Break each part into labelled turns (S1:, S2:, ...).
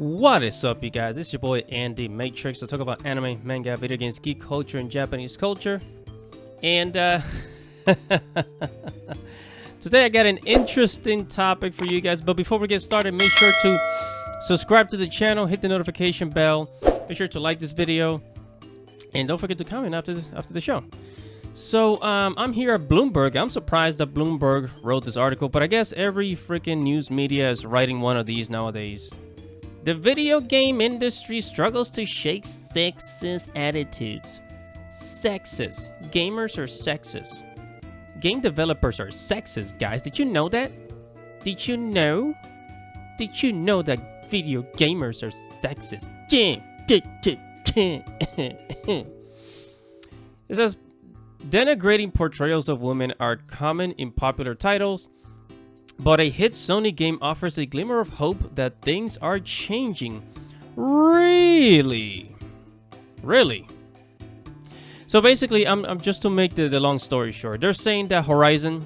S1: What is up, you guys? This is your boy Andy Matrix to talk about anime, manga, video games, geek culture, and Japanese culture. And today I got an interesting topic for you guys. But before we get started, make sure to subscribe to the channel, hit the notification bell, make sure to like this video, and don't forget to comment after the show. So I'm here at Bloomberg. I'm surprised that Bloomberg wrote this article, but I guess every freaking news media is writing one of these nowadays. The video game industry struggles to shake sexist attitudes. Sexist. Gamers are sexist. Game developers are sexist, guys. Did you know that? Did you know? Did you know that video gamers are sexist? It says, denigrating portrayals of women are common in popular titles, but a hit Sony game offers a glimmer of hope that things are changing. Really? So basically, I'm just to make the long story short. They're saying that Horizon,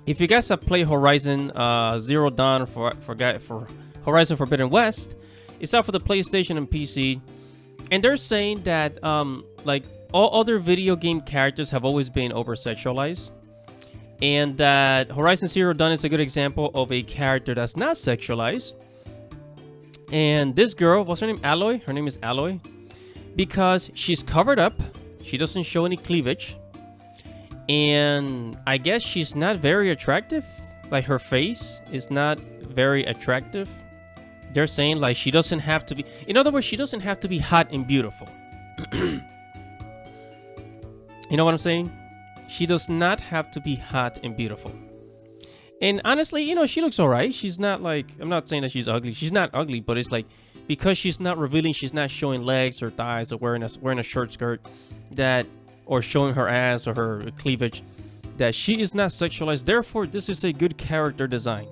S1: if you guys have played Horizon Zero Dawn for Horizon Forbidden West, it's out for the PlayStation and PC, and they're saying that like all other video game characters have always been over-sexualized. And that Horizon Zero Dawn is a good example of a character that's not sexualized. And this girl, what's her name? Aloy? Her name is Aloy. Because she's covered up. She doesn't show any cleavage. And I guess she's not very attractive. Like, her face is not very attractive. They're saying, like, she doesn't have to be... In other words, she doesn't have to be hot and beautiful. You know what I'm saying? She does not have to be hot and beautiful. And honestly, you know, she looks alright. She's not like, I'm not saying that she's ugly. She's not ugly, but it's like, because she's not revealing, she's not showing legs or thighs or wearing a short skirt, that, or showing her ass or her cleavage, that she is not sexualized. Therefore, this is a good character design.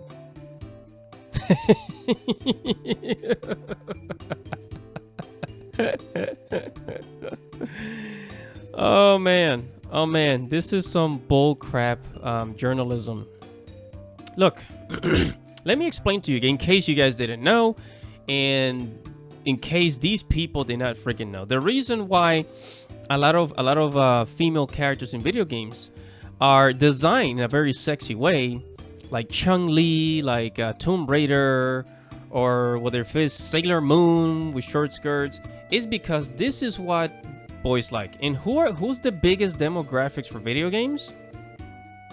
S1: Oh man. Oh man, this is some bullcrap journalism. Look, let me explain to you in case you guys didn't know, and in case these people did not freaking know. The reason why a lot of female characters in video games are designed in a very sexy way, like Chun-Li, like Tomb Raider, or whether it's Sailor Moon with short skirts, is because this is what boys like. And who's the biggest demographics for video games?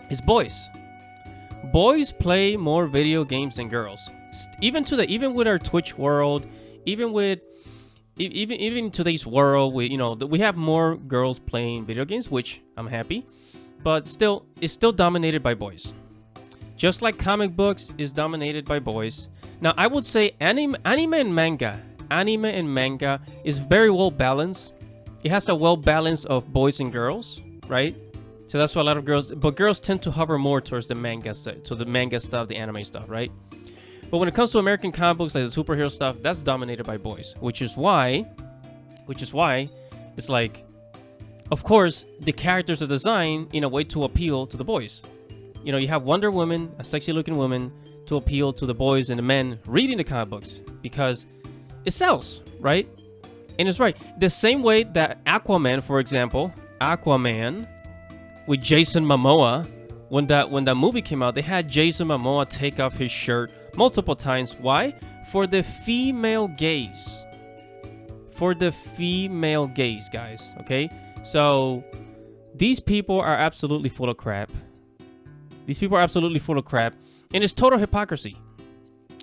S1: It's boys. Boys play more video games than girls. Even with our Twitch world, even today's world, we have more girls playing video games, which I'm happy, but still, it's still dominated by boys. Just like comic books is dominated by boys. Now, I would say anime and manga is very well balanced. It has a well balance of boys and girls, right? So that's why a lot of girls tend to hover more towards the manga stuff, the anime stuff, right? But when it comes to American comic books, like the superhero stuff, that's dominated by boys, which is why it's like, of course, the characters are designed in a way to appeal to the boys. You know, you have Wonder Woman, a sexy-looking woman, to appeal to the boys and the men reading the comic books because it sells, right? And it's right. The same way that Aquaman, for example, with Jason Momoa, when that movie came out, they had Jason Momoa take off his shirt multiple times. Why? For the female gaze. For the female gaze, guys. Okay? So, these people are absolutely full of crap. These people are absolutely full of crap. And it's total hypocrisy.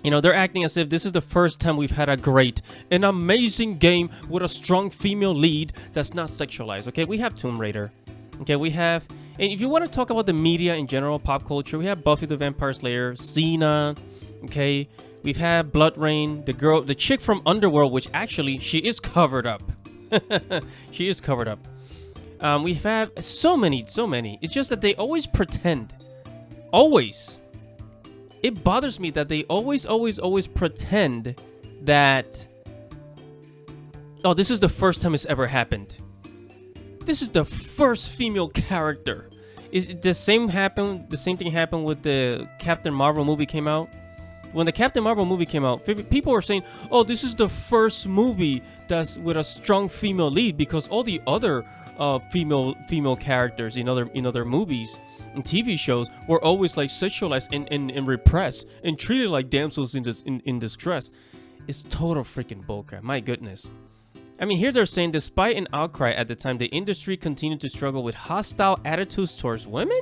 S1: You know, they're acting as if this is the first time we've had an amazing game with a strong female lead that's not sexualized. Okay, we have Tomb Raider. Okay, we have, and if you want to talk about the media in general, pop culture, we have Buffy the Vampire Slayer, Xena. Okay, we've had Blood Rain, the chick from Underworld, which actually she is covered up. She is covered up. We've had so many. It's just that they always pretend. Always. It bothers me that they always pretend that, oh, this is the first time it's ever happened. This is the first female character. Is the same thing happened with the Captain Marvel movie came out? When the Captain Marvel movie came out, people were saying, "Oh, this is the first movie that's with a strong female lead," because all the other female characters in other movies and TV shows were always like sexualized and repressed and treated like damsels in distress. It's total freaking bullcrap. My goodness. I mean, here they're saying, despite an outcry at the time, the industry continued to struggle with hostile attitudes towards women.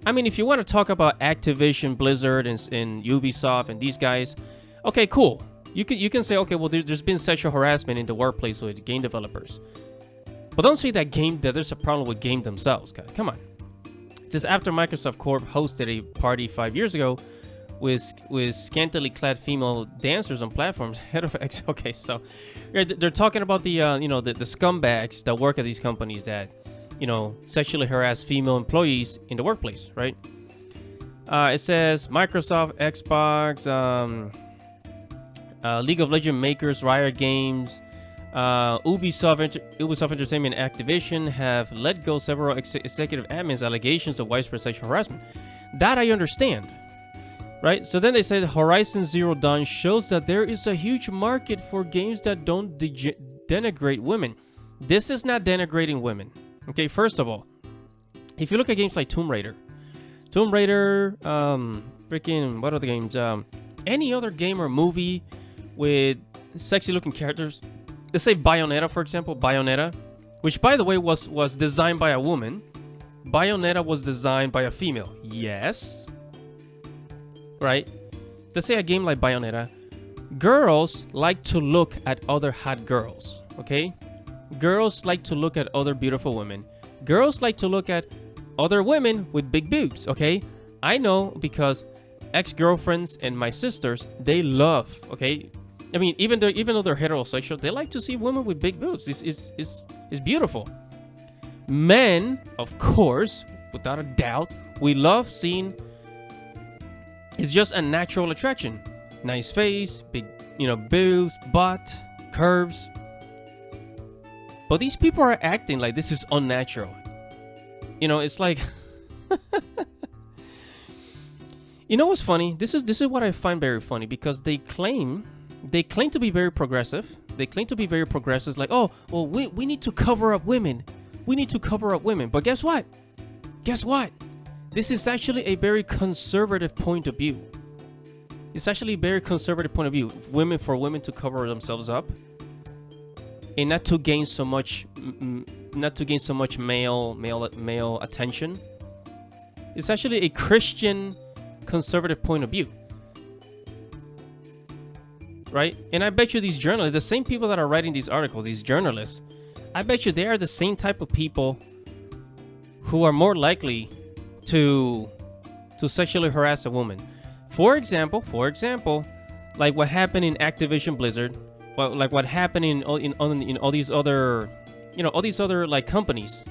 S1: I mean, if you want to talk about Activision, Blizzard, and Ubisoft and these guys, okay, cool. You can say, okay, well, there's been sexual harassment in the workplace with game developers. But don't say that there's a problem with game themselves, guys. Come on. This after Microsoft Corp hosted a party 5 years ago with scantily clad female dancers on platforms. Head of X. Okay, so they're talking about the the scumbags that work at these companies that sexually harass female employees in the workplace, right? It says Microsoft, Xbox, League of Legends makers, Riot Games, Ubisoft Entertainment, and Activision have let go several executive admins allegations of widespread sexual harassment. That I understand, right? So then they said Horizon Zero Dawn shows that there is a huge market for games that don't denigrate women. This is not denigrating women. Okay, first of all, if you look at games like Tomb Raider, freaking, what other games? Any other game or movie with sexy looking characters, let's say Bayonetta, for example, which by the way was designed by a woman. Bayonetta was designed by a female. Yes. Right? Let's say a game like Bayonetta, girls like to look at other hot girls, okay? Girls like to look at other beautiful women. Girls like to look at other women with big boobs, okay? I know because ex-girlfriends and my sisters, they love, okay? I mean, even though they're heterosexual, they like to see women with big boobs. It's beautiful. Men, of course, without a doubt, we love seeing. It's just a natural attraction. Nice face, big, boobs, butt, curves. But these people are acting like this is unnatural. It's like, what's funny? This is what I find very funny, because they claim to be very progressive. They claim to be very progressive, like, oh, well, we need to cover up women. We need to cover up women. But guess what? This is actually a very conservative point of view. It's actually a very conservative point of view. For women to cover themselves up. And not to gain so much male attention. It's actually a Christian conservative point of view, right? And I bet you these journalists, the same people that are writing these articles, these journalists, I bet you they are the same type of people who are more likely to sexually harass a woman. For example, like what happened in Activision Blizzard. Well, like what happened in all these other, all these other like companies,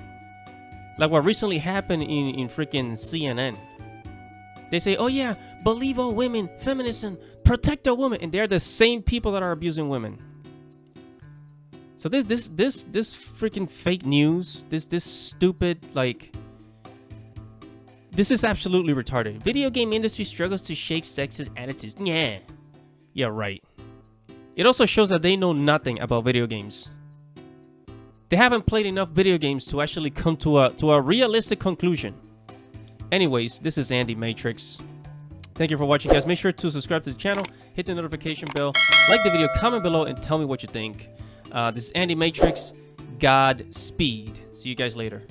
S1: like what recently happened in freaking CNN. They say, oh yeah, believe all women, feminism, protect a woman, and they're the same people that are abusing women. So this freaking fake news, this stupid, like, this is absolutely retarded. Video game industry struggles to shake sexist attitudes. Yeah, right. It also shows that they know nothing about video games. They haven't played enough video games to actually come to a realistic conclusion. Anyways, this is Andy Matrix. Thank you for watching, guys. Make sure to subscribe to the channel, hit the notification bell, like the video, comment below, and tell me what you think. This is Andy Matrix. Godspeed. See you guys later.